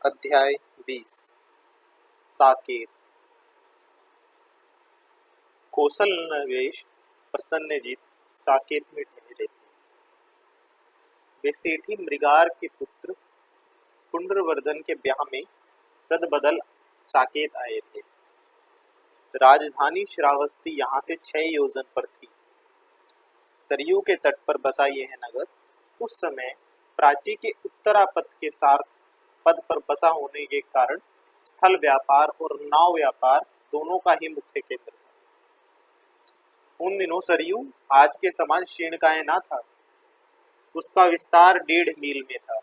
अध्याय 20 साकेत। कौशल नवेश प्रसन्नजीत साकेत में ठहरे थे। वे सेठी मृगार के पुत्र पुंड्रवर्धन के ब्याह में सदबदल साकेत आए थे। राजधानी श्रावस्ती यहाँ से 6 योजन पर थी। सरयू के तट पर बसा यह नगर उस समय प्राची के उत्तरापथ के सार्थ पद पर बसा होने के कारण स्थल व्यापार और नाव व्यापार दोनों का ही मुख्य केंद्र था। उन दिनों सरयू आज के समान शीर्णकाय न था। उसका विस्तार 1.5 मील में था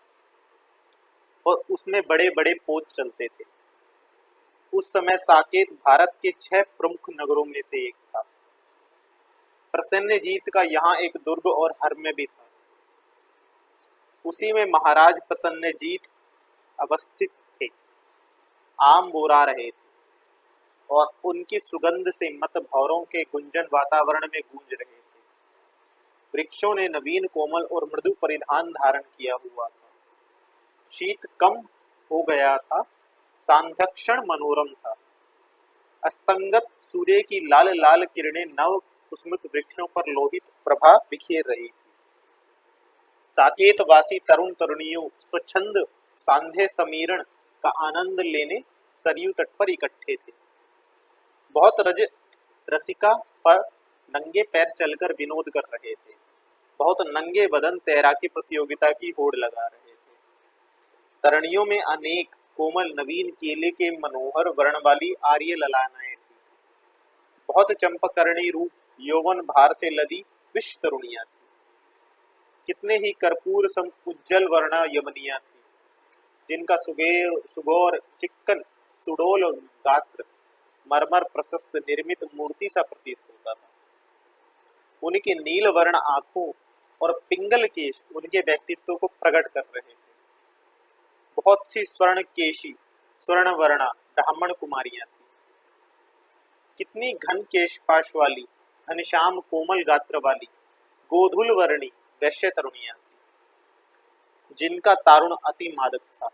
और उसमें बड़े बड़े पोत चलते थे। उस समय साकेत भारत के 6 प्रमुख नगरों में से एक था। प्रसन्नजीत का यहाँ एक दुर्ग और हर्म्य भी था। उसी में महाराज प्रसन्नजीत अवस्थित थे। आम बोरा रहे थे और उनकी सुगंध से मत भौरों के गुंजन वातावरण में गूंज रहे थे। वृक्षों ने नवीन कोमल और मृदु परिधान धारण किया हुआ था। शीत कम हो गया था। सांध्यक्षण मनोरम था। अस्तंगत सूर्य की लाल लाल किरणें नव कुसुमित वृक्षों पर लोहित प्रभा बिखेर रही थी। साकेतवासी तरुण तरुणियों स्वच्छंद सांध्य समीरण का आनंद लेने सरयू तट पर इकट्ठे थे। बहुत रसिका पर नंगे पैर चलकर विनोद कर रहे थे। बहुत नंगे बदन तैराकी प्रतियोगिता की होड़ लगा रहे थे। तरणियों में अनेक कोमल नवीन केले के मनोहर वर्ण वाली आर्य ललानाएं थी। बहुत चंपकर्णी रूप यौवन भार से लदी विष तरुणियां थी। कितने ही कर्पूर सम उज्जवल वर्ण यमनियां थी, जिनका सुगौर चिक्कन सुडोल गात्र मरमर प्रशस्त निर्मित मूर्ति सा प्रतीत होता था। उनके नील वर्ण आंखों और पिंगल केश उनके व्यक्तित्व को प्रकट कर रहे थे। बहुत सी स्वर्ण केशी स्वर्ण वर्णा ब्राह्मण कुमारियां थी। कितनी घन केशपाश वाली घनश्याम कोमल गात्र वाली गोधुल वर्णी वैश्य तरुणियां थी, जिनका तारुण अति मादक था।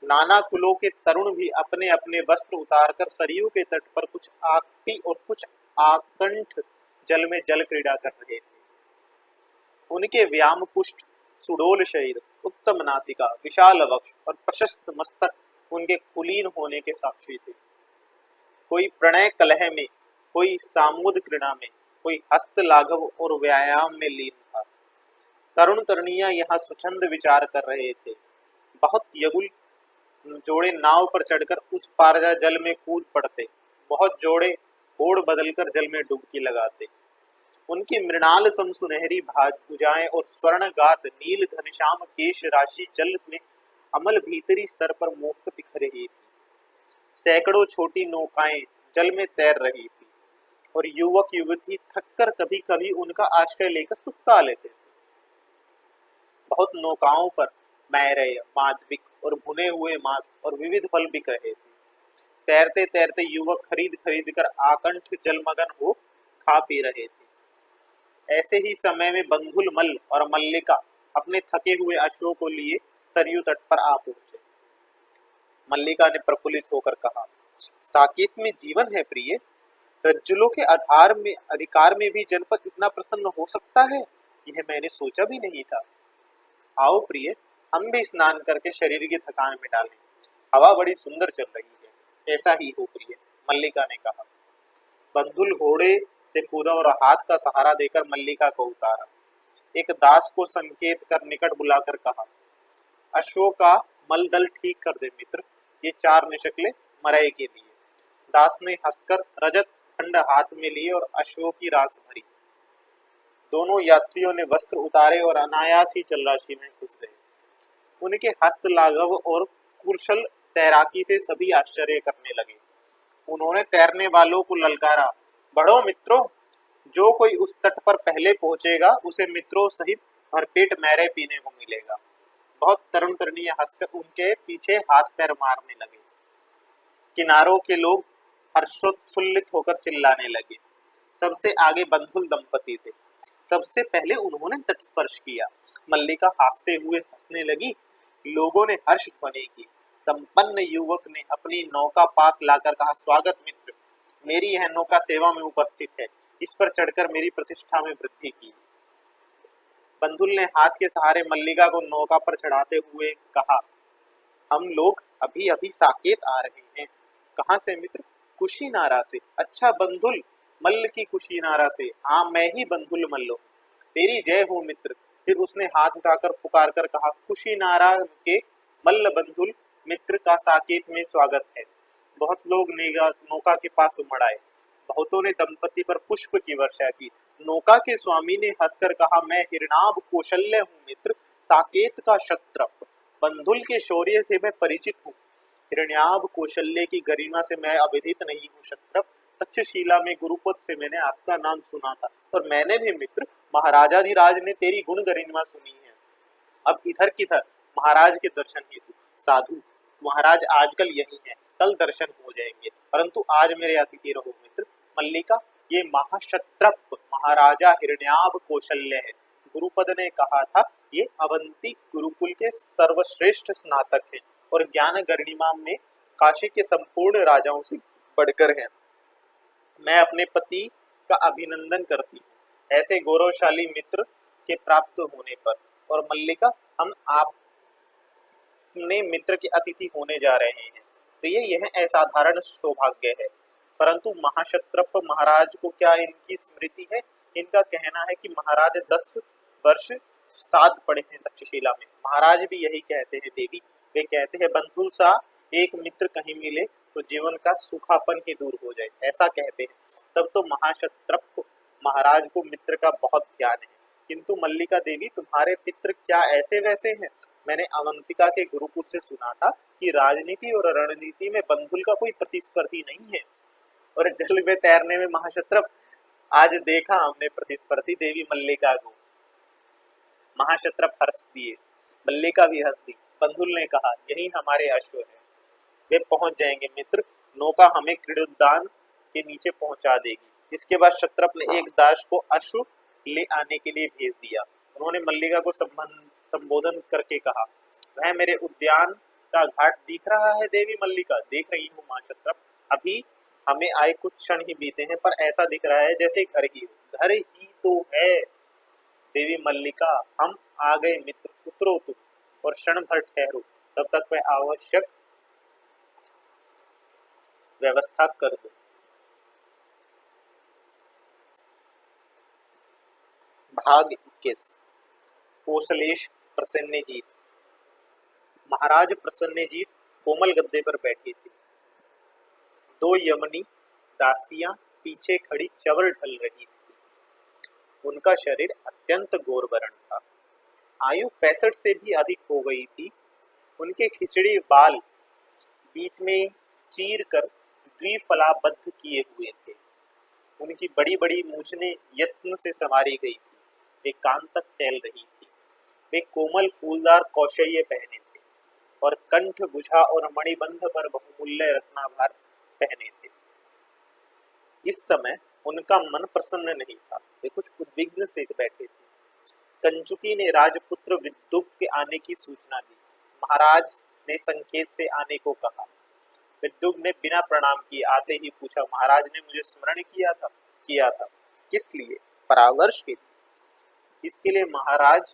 नाना कुलों के तरुण भी अपने अपने वस्त्र उतारकर सरयू के तट पर कुछ आकटी और कुछ आकंठ जल में जल क्रीड़ा कर रहे थे। उनके व्याम पुष्ट सुडोल शरीर, उत्तम नासिका, विशाल वक्ष और प्रशस्त मस्तक उनके कुलीन होने के साक्षी थे। कोई प्रणय कलह में, कोई सामूद क्रीड़ा में, कोई हस्त लाघव और व्यायाम में लीन था। तरुण तरुणियां यहाँ स्वच्छंद विचार कर रहे थे। बहुत यगुल जोड़े नाव पर चढ़कर उस पार जल में कूद पड़ते। बहुत जोड़े होड़ बदलकर जल में डुबकी लगाते। उनकी मृणाल सम सुनहरी भुजाएं और स्वर्णगात नील घनश्याम केश राशि जल में अमल भीतरी स्तर पर मोक्त दिख रही थी। सैकड़ों छोटी नौकाएं जल में तैर रही थी और युवक युवती थककर कभी कभी उनका आश्रय लेकर सुस्ता लेते थे। बहुत नौकाओं पर मैरय, माधविक और भुने हुए मांस और विविध फल बिक रहे थे। तैरते तैरते युवक खरीद खरीद कर आकंठ जलमगन हो खा पी रहे थे। ऐसे ही समय में बंधुल मल्ल और मल्लिका अपने थके हुए अश्वों को लिए सरयू तट पर आ पहुंचे। मल्लिका ने प्रफुल्लित होकर कहा, साकेत में जीवन है प्रिय। रज्जुलों के अधिकार में भी जनपद इतना प्रसन्न हो सकता है, यह मैंने सोचा भी नहीं था। आओ प्रिय, हम भी स्नान करके शरीर की थकान मिटा लें। हवा बड़ी सुंदर चल रही है। ऐसा ही हो प्रिय, मल्लिका ने कहा। बंधुल घोड़े से कूदा और हाथ का सहारा देकर मल्लिका को उतारा। एक दास को संकेत कर निकट बुलाकर कहा, अश्वों का मलदल ठीक कर दे मित्र, ये 4 निशकले मरई के लिए। दास ने हंसकर रजत खंड हाथ में लिए और अश्वों की रास भरी। दोनों यात्रियों ने वस्त्र उतारे और अनायास ही जलराशि में घुस गए। उनके हस्त लाघव और कुशल तैराकी से सभी आश्चर्य करने लगे। उन्होंने तैरने वालों को ललकारा, बढ़ो मित्रों, जो कोई उस तट पर पहले पहुंचेगा उसे मित्रों सहित भरपेट मैरे पीने को मिलेगा। बहुत तरुण तरुणियां हंसकर उनके पीछे हाथ पैर मारने लगे। किनारों के लोग हर्षोत्फुल्लित होकर चिल्लाने लगे। सबसे आगे बंधुल दंपति थे। सबसे पहले उन्होंने तट स्पर्श किया। मल्लिका हाफते हुए हंसने लगी, लोगों ने हर्ष ध्वनि की। संपन्न युवक ने अपनी नौका पास लाकर कहा, स्वागत मित्र, मेरी यह नौका सेवा में उपस्थित है, इस पर चढ़कर मेरी प्रतिष्ठा में वृद्धि की। बंधुल ने हाथ के सहारे मल्लिका को नौका पर चढ़ाते हुए कहा, हम लोग अभी अभी साकेत आ रहे हैं। कहाँ से मित्र? कुशीनारा से। अच्छा बंधुल, मल्ल की कुशीनारा से? हाँ, मैं ही बंधुल मल्ल हूँ। तेरी जय हो मित्र। फिर उसने हाथ उठाकर पुकार कर कहा, कुशीनारा के मल्ल बंधुल मित्र का साकेत में स्वागत है। बहुत लोग नौका के पास उमड़ आए। बहुतों ने दंपति पर पुष्प की वर्षा की। नौका के स्वामी ने हंसकर कहा, मैं हिरणाभ कौशल्य हूँ मित्र, साकेत का क्षत्रप। बंधुल के शौर्य से मैं परिचित हूँ, हिरण्याभ कौशल्य की गरिमा से मैं अविदित नहीं हूँ क्षत्रप। तक्षशिला में गुरुपद से मैंने आपका नाम सुना था, और मैंने भी मित्र महाराजाधिराज ने तेरी गुण गरिमा सुनी है। अब इधर किधर महाराज के दर्शन हेतु। साधु, महाराज आजकल यही है, कल दर्शन हो जाएंगे, परंतु आज मेरे अतिथि रहो मित्र। मल्लिका, ये महाक्षत्रप महाराजा हिरण्याभ कौशल्य है। गुरुपद ने कहा था, ये अवंती गुरुकुल के सर्वश्रेष्ठ स्नातक हैं और ज्ञान गरिमा में काशी के संपूर्ण राजाओं से बढ़कर हैं। मैं अपने पति का अभिनंदन करती हूँ ऐसे गौरवशाली मित्र के प्राप्त होने पर। और मल्लिका, हम अपने मित्र के अतिथि होने जा रहे हैं, तो यह असाधारण सौभाग्य है। परंतु महाक्षत्रप महाराज को क्या इनकी स्मृति है? इनका कहना है कि महाराज 10 वर्ष साथ पड़े हैं तक्षशिला में। महाराज भी यही कहते हैं देवी। वे कहते हैं, बंधुल सा एक मित्र कहीं मिले तो जीवन का सूखापन ही दूर हो जाए, ऐसा कहते हैं। तब तो महाक्षत्रप महाराज को मित्र का बहुत ध्यान है। किंतु मल्लिका देवी, तुम्हारे पित्र क्या ऐसे वैसे हैं? मैंने अवंतिका के गुरुकुल से सुना था कि राजनीति और रणनीति में बंधुल का कोई प्रतिस्पर्धी नहीं है, और जल में तैरने में महाक्षत्रप। आज देखा हमने प्रतिस्पर्धी देवी मल्लिका को। महाक्षत्रप हंस दिए, मल्लिका भी हंस दी। बंधुल ने कहा, यही हमारे अश्व है, वे पहुंच जाएंगे मित्र। नौका हमें क्रीड़ोद्यान के नीचे पहुंचा देगी। इसके बाद क्षत्रप ने एक दास को अश्व ले आने के लिए भेज दिया। उन्होंने मल्लिका को संबोधन करके कहा, वह मेरे उद्यान का घाट दिख रहा है देवी मल्लिका? देख रही हूँ महाक्षत्रप। अभी हमें आए कुछ क्षण ही बीते हैं, पर ऐसा दिख रहा है जैसे घर ही हो। घर ही तो है देवी मल्लिका, हम आ गए मित्र, उतरो तुम और क्षण भर ठहरो, तब तक मैं आवश्यक व्यवस्था कर दूं। भाग 21। कौशलेश प्रसन्नजीत। महाराज प्रसन्नजीत कोमल गद्दे पर बैठे थे। दो यमनी दासियां पीछे खड़ी चवर ढल रही थी। उनका शरीर अत्यंत गोरवर्ण था। आयु 65 से भी अधिक हो गई थी। उनके खिचड़ी बाल बीच में चीर कर द्विफलाबद्ध किए हुए थे। उनकी बड़ी बड़ी मूछनें यत्न से संवारी गई थी, वे कान तक फैल रही थी। वे कोमल फूलदार कौशल्य पहने थे और कंठ बुझा और मणिबंध पर बहुमूल्य रत्नाभार पहने थे। इस समय उनका मन प्रसन्न नहीं था, वे कुछ उद्विग्न से बैठे थे। कंचुकी ने राजपुत्र विद्युत के आने की सूचना दी। महाराज ने संकेत से आने को कहा। विद्युत ने बिना प्रणाम किए आते ही पूछा, महाराज ने मुझे स्मरण किया था। किस लिए? परामर्श के लिए। इसके लिए महाराज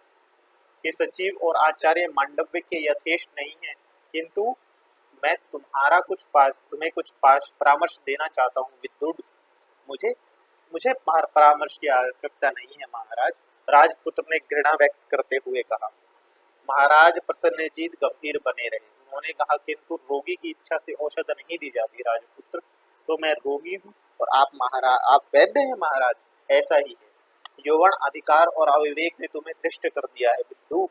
के सचिव और आचार्य मांडव्य के यथेष्ट नहीं है, किंतु मैं तुम्हें कुछ परामर्श देना चाहता हूँ विद्युत। मुझे परामर्श की आवश्यकता नहीं है महाराज, राजपुत्र ने घृणा व्यक्त करते हुए कहा। महाराज प्रसन्नजीत गंभीर बने रहे। उन्होंने कहा, किंतु रोगी की इच्छा से औषध नहीं दी जाती राजपुत्र। तो मैं रोगी हूँ और आप वैद्य हैं महाराज? ऐसा ही है, यौवन अधिकार और अविवेक ने तुम्हें दृष्ट कर दिया है विद्युत।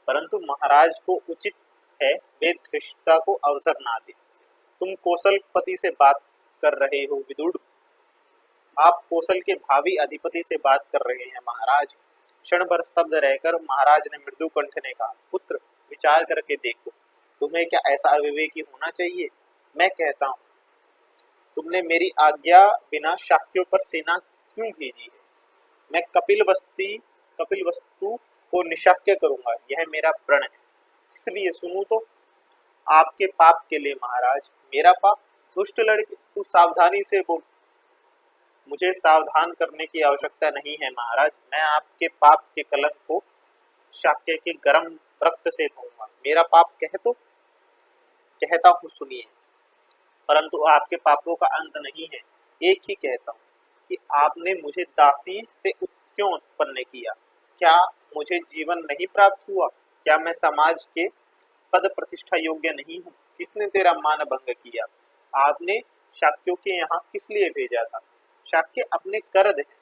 परंतु महाराज को उचित है वे धृष्टता को अवसर ना दे। तुम कौशलपति से बात कर रहे हो विदुर? आप कौशल के भावी अधिपति से बात कर रहे हैं महाराज। क्षण भर स्तब्ध रहकर महाराज ने मृदु कंठ ने कहा, पुत्र विचार करके देखो, तुम्हें क्या ऐसा अविवेकी होना चाहिए? मैं कहता हूँ, तुमने मेरी आज्ञा बिना शाक्यों पर सेना क्यों भेजी है? मैं कपिल वस्तु को निशाक्य करूंगा, यह मेरा प्रण है। इसलिए सुनो तो, आपके पाप के लिए महाराज। मेरा पाप? दुष्ट लड़के, तू सावधानी से बोल। मुझे सावधान करने की आवश्यकता नहीं है महाराज, मैं आपके पाप के कलंक को शाक्य के गर्म रक्त से धोऊंगा। मेरा पाप कहता हूँ सुनिए, परंतु आपके पापों का अंत नहीं है। एक ही कहता हूँ कि आपने मुझे दासी से क्यों उत्पन्न किया? क्या मुझे जीवन नहीं प्राप्त हुआ? क्या मैं समाज के पद प्रतिष्ठा योग्य नहीं हूँ? किसने तेरा मान भंग किया? आपने शाक्यों के यहाँ किस लिए भेजा था? शाक्य अपने करद है।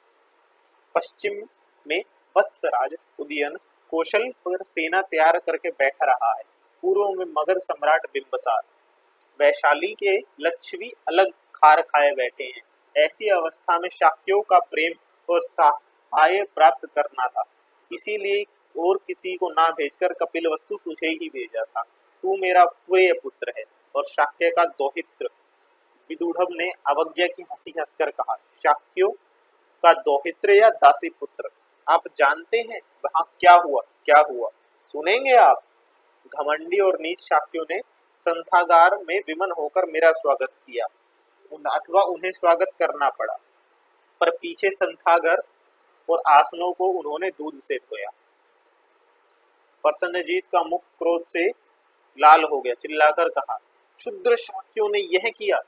पश्चिम में वत्सराज उदयन कौशल पर सेना तैयार करके बैठा रहा है। पूर्व में मगध सम्राट बिंबसार, वैशाली के लक्ष्मी अलग खार खाए बैठे हैं। ऐसी अवस्था में शाक्यों का प्रेम और सहाय प्राप्त करना था, इसीलिए और किसी को ना भेजकर कपिलवस्तु तुझे ही भेजा था। तू मेरा प्रिय पुत्र है। और शाक्य का दोहित्र विदुढ़ ने अवज्ञा की हंसी हंसकर कहा, शाक्यों का दोहित्र या दासी पुत्र? आप जानते हैं वहां क्या हुआ? क्या हुआ सुनेंगे आप? घमंडी और नीच शाक्यों ने संथागार में विमन होकर मेरा स्वागत किया, अथवा उन्हें स्वागत करना पड़ा, पर पीछे संथागर और आसनों को उन्होंने दूध से धोया। प्रसन्नजीत का मुख क्रोध से लाल हो गया, चिल्लाकर कहा, क्षुद्र शाक्यों ने यह किया?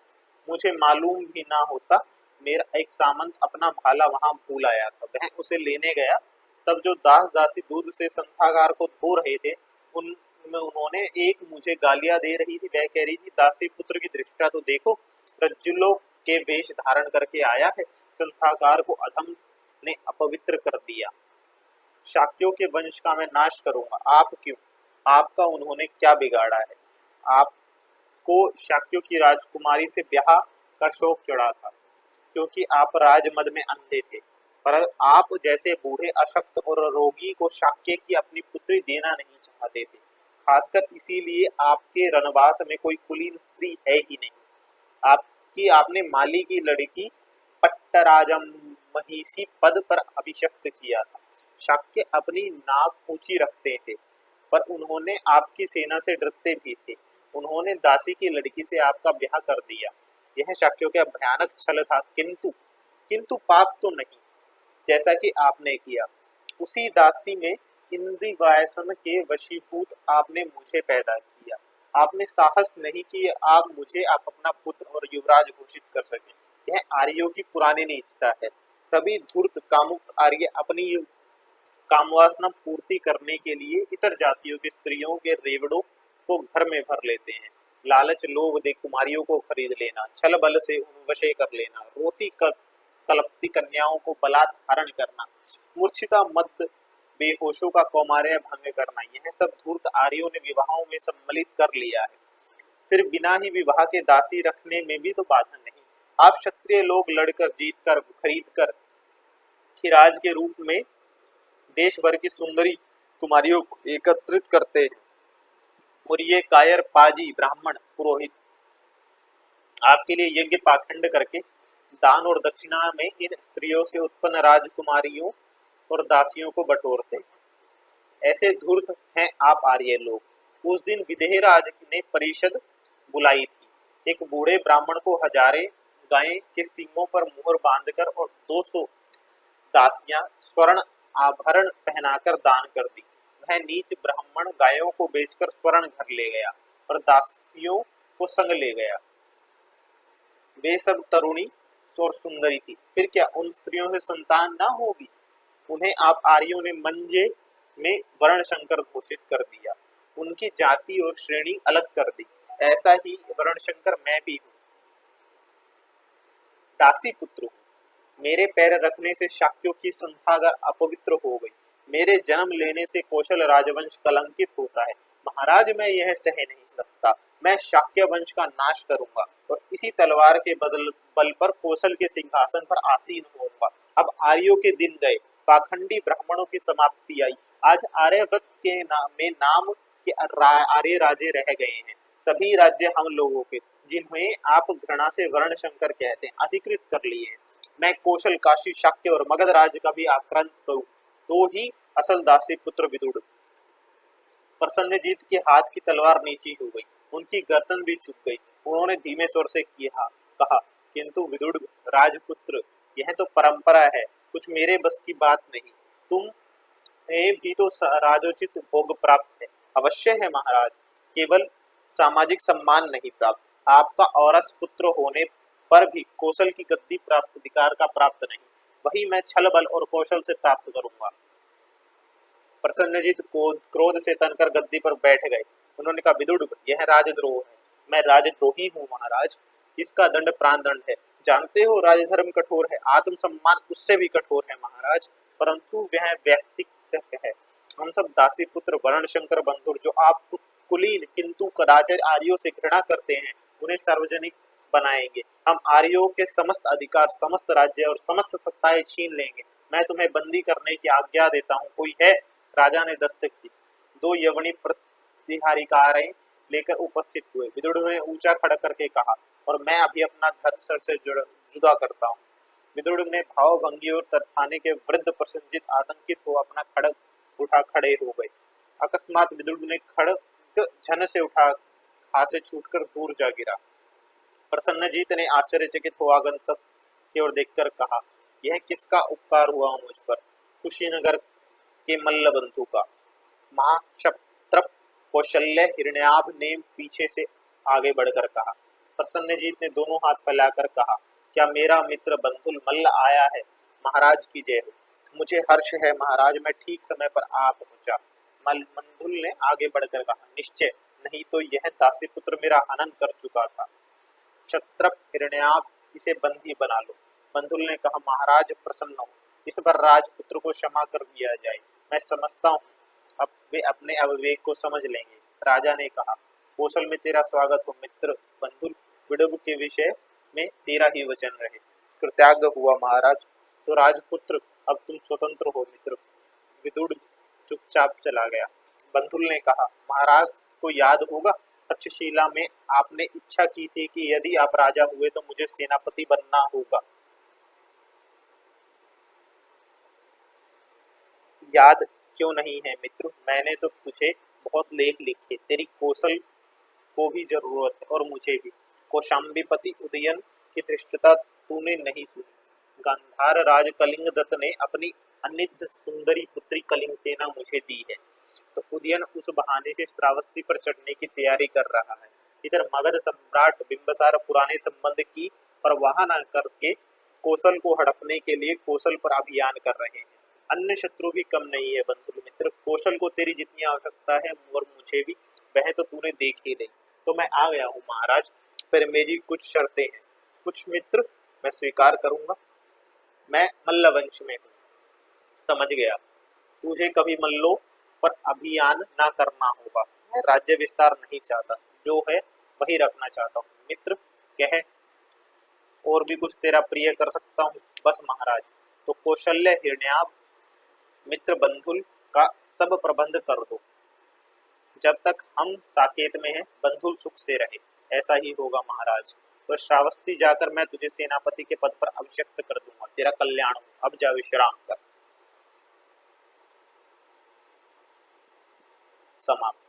मुझे मालूम भी ना होता। मेरा एक सामंत अपना भाला वहां भूल आया था, वह उसे लेने गया। तब जो दास दासी दूध से संथागार को धो रहे थे, उनमें उन्होंने एक मुझे गालियां दे रही थी। वह कह रही थी, दासी पुत्र की दृष्टा तो देखो, रज्जुलों के वेश धारण करके आया है। संथागार को अधम ने अपवित्र कर दिया। शाक्यों के वंश का मैं नाश करूंगा। आप क्यों? आपका उन्होंने क्या बिगाड़ा है? आपको शाक्यों की राजकुमारी से ब्याह का शौक चढ़ा था, क्योंकि आप राजमद में अंधे थे। पर आप जैसे बूढ़े, अशक्त और रोगी को शाक्य की अपनी पुत्री देना नहीं चाहते थे। खासकर इसीलिए आपके रणवास में कोई कुलीन स्त्री है ही नहीं। आपने माली की लड़की पट्टराजम महिषी पद पर अभिषिक्त किया था। शाक्य अपनी नाक ऊंची रखते थे, पर उन्होंने आपकी सेना से डरते भी थे। उन्होंने दासी की लड़की से आपका ब्याह कर दिया। यह शाक्यों का भयानक छल था, किंतु पाप तो नहीं, जैसा कि आपने किया। उसी दासी में इंद्री वायसन के वशीभूत आपने मुझे पैदा किया। आपने साहस नहीं कि आप अपना पुत्र और युवराज घोषित कर सके। यह आर्यों की पुरानी नीचता है। सभी धूर्त कामुक आर्य अपनी कामवासना पूर्ति करने के लिए इतर जातियों की स्त्रियों के रेवड़ों को घर में भर लेते हैं। लालच लोभ दे कुमारियों को खरीद लेना, छल बल से उन वशे कर लेना, रोती कलपती कन्याओं को बलात् धारण करना, मूर्छिता मद बेहोशों का कौमार्य भंग करना, यह सब धूर्त आर्यों ने विवाहों में सम्मिलित कर लिया है। फिर बिना ही विवाह के दासी रखने में भी तो बाधा नहीं। आप क्षत्रिय लोग लड़कर, जीतकर, खरीदकर खिराज के रूप में देश भर की सुंदरी कुमारियों को एकत्रित करते हैं, और ये कायर पाजी ब्राह्मण पुरोहित आपके लिए यज्ञ पाखंड करके दान और दक्षिणा में इन स्त्रियों से उत्पन्न राजकुमारियों और दासियों को बटोरते हैं। ऐसे धूर्त हैं आप आर्य लोग। उस दिन विदेहराज ने परिषद बुलाई थी। एक बूढ़े ब्राह्मण को 1000 गाय के सींगों पर मुहर बांधकर और 200 दासियां स्वर्ण आभरण पहनाकर दान कर दी। वह नीच ब्राह्मण गायों को बेचकर स्वर्ण घर ले गया और दासियों को संग ले गया। वे सब तरुणी और सुंदरी थी। फिर क्या उन स्त्रियों से संतान ना होगी? उन्हें आप आर्यों ने मंजे में वर्ण शंकर घोषित कर दिया, उनकी जाति और श्रेणी अलग कर दी। ऐसा ही वर्ण शंकर मैं भी हूँ। दासी पुत्र हूँ। मेरे पैर रखने से शाक्यों की संथागार अपवित्र हो गई। मेरे जन्म लेने से कौशल राजवंश कलंकित होता है। महाराज, मैं यह सह नहीं सकता। मैं शाक्य वंश का नाश करूंगा और इसी तलवार के बल पर कौशल के सिंहासन पर आसीन होऊंगा। अब आर्यों के दिन गए, पाखंडी ब्राह्मणों की समाप्ति आई। आज आर्यव्रत के नाम के आर्य राजे रह गए हैं। सभी राज्य हम लोगों के, जिन्हें आप घृणा से वर्ण शंकर कहते हैं, अधिकृत कर लिए हैं। मैं कौशल, काशी, शाक्य और मगध राज्य का भी आक्रांत करूं, तो ही असल दासी पुत्र विदुर। प्रसन्नजीत के हाथ की तलवार नीची हो गई, उनकी गर्दन भी झुक गई। उन्होंने धीमे स्वर से कहा, किंतु विदुर राजपुत्र, यह तो परंपरा है, कुछ मेरे बस की बात नहीं। तुम्हें भी तो राजोचित भोग प्राप्त है। अवश्य है महाराज, केवल सामाजिक सम्मान नहीं प्राप्त, आपका औरस पुत्र होने पर भी कौशल की गद्दी प्राप्त अधिकार का प्राप्त नहीं, वही मैं छल बल और कौशल से प्राप्त करूंगा। प्रसन्नजीत क्रोध से तनकर गद्दी पर बैठ गए। उन्होंने कहा, विदुर, यह राजद्रोह है। मैं राजद्रोही हूँ महाराज, इसका दंड प्राण दंड है। जानते हो राजधर्म कठोर है, आत्मसम्मान उससे भी कठोर है महाराज, परंतु वह व्यक्तित्व है। हम सब दासी पुत्र वर्ण शंकर बंधुर, जो आप कुलीन किंतु कदाचार आर्यों से घृणा करते हैं, उन्हें सार्वजनिक बनाएंगे। हम आर्यों के समस्त अधिकार, समस्त राज्य और समस्त सत्ताएं छीन लेंगे। मैं तुम्हें बंदी करने की आज्ञा देता हूँ, कोई है? राजा ने दस्तक दी। दो यवनी प्रतिहारिकारें लेकर उपस्थित हुए। विदुर ने ऊंचा खड़ा करके कहा, और मैं अभी अपना धर्म सर से जुदा करता हूँ। विदुर ने भावभंगी और तरफाने के वृद्ध प्रसन्नजीत आतंकित हो अपना खड़ग उठा खड़े हो गए। अकस्मात विदुर ने खड़ग झन से उठा हाथ से छूटकर दूर जा गिरा। प्रसन्नजीत ने आश्चर्यचकित हो आगंतुक की ओर देखकर कहा, यह किसका उपकार हुआ मुझ पर? कुशीनगर के मल्ल बंधु का। महाक्षत्रप कौशल्य हिरण्याभ ने पीछे से आगे बढ़कर कहा। प्रसन्नजीत ने दोनों हाथ फैलाकर कहा, क्या मेरा मित्र बंधुल मल्ल आया है? महाराज की जय हो। मुझे हर्ष है महाराज, मैं ठीक समय पर आ पहुंचा। बंधुल ने आगे बढ़कर कहा, निश्चय, नहीं तो यह दासी पुत्र मेरा हनन कर चुका था। क्षत्रप हिरण्याभ, इसे बंदी बना लो। बंधुल ने कहा, महाराज प्रसन्न हो, इस बार राजपुत्र को क्षमा कर दिया जाए। मैं समझता हूँ अब वे अपने अविवेक को समझ लेंगे। राजा ने कहा, कौशल में तेरा स्वागत हो मित्र बंधुल, विडुब के विषय में तेरा ही वचन रहे। कृतज्ञ हुआ महाराज। तो राजपुत्र, अब तुम स्वतंत्र हो मित्र। विदुर चुपचाप चला गया। बंधुल ने कहा, महाराज को याद होगा, तक्षशिला में आपने इच्छा की थी कि यदि आप राजा हुए तो मुझे सेनापति बनना होगा। याद क्यों नहीं है मित्र? मैंने तो तुझे बहुत लेख लिखे, तेरी कौशल को भी जरूरत है और मुझे भी। कौशाम्बीपति उदयन की धृष्टता तूने नहीं सुनी। गांधार राज कलिंग दत्त ने अपनी अनिद्ध सुंदरी पुत्री कलिंग सेना मुझे दी है, तो उदयन उस बहाने से श्रावस्ती पर चढ़ने की तैयारी कर रहा है। इधर मगध सम्राट बिंबसार पुराने संबंध की परवाह न करके कौशल को हड़पने के लिए कौशल पर अभियान कर रहे हैं। अन्य शत्रु भी कम नहीं है बंधु मित्र, कौशल को तेरी जितनी आवश्यकता है और मुझे भी, वह तो तूने देख ही ली। तो मैं आ गया हूँ महाराज, पर मेरी कुछ शर्तें हैं। कुछ मित्र मैं स्वीकार करूंगा। मैं मल्ल वंश में हूँ। समझ गया, तुझे कभी मल्लों पर अभियान ना करना होगा। मैं राज्य विस्तार नहीं चाहता, जो है वही रखना चाहता हूँ। मित्र कह, और भी कुछ तेरा प्रिय कर सकता हूँ? बस महाराज। तो कौशल्य हिरण्याभ मित्र बंधुल का सब प्रबंध कर दो। जब तक हम साकेत में हैं, बंधुल सुख से रहे। ऐसा ही होगा महाराज। तो श्रावस्ती जाकर मैं तुझे सेनापति के पद पर अभिषिक्त कर दूंगा। तेरा कल्याण हो। अब जा विश्राम कर। समाप्त।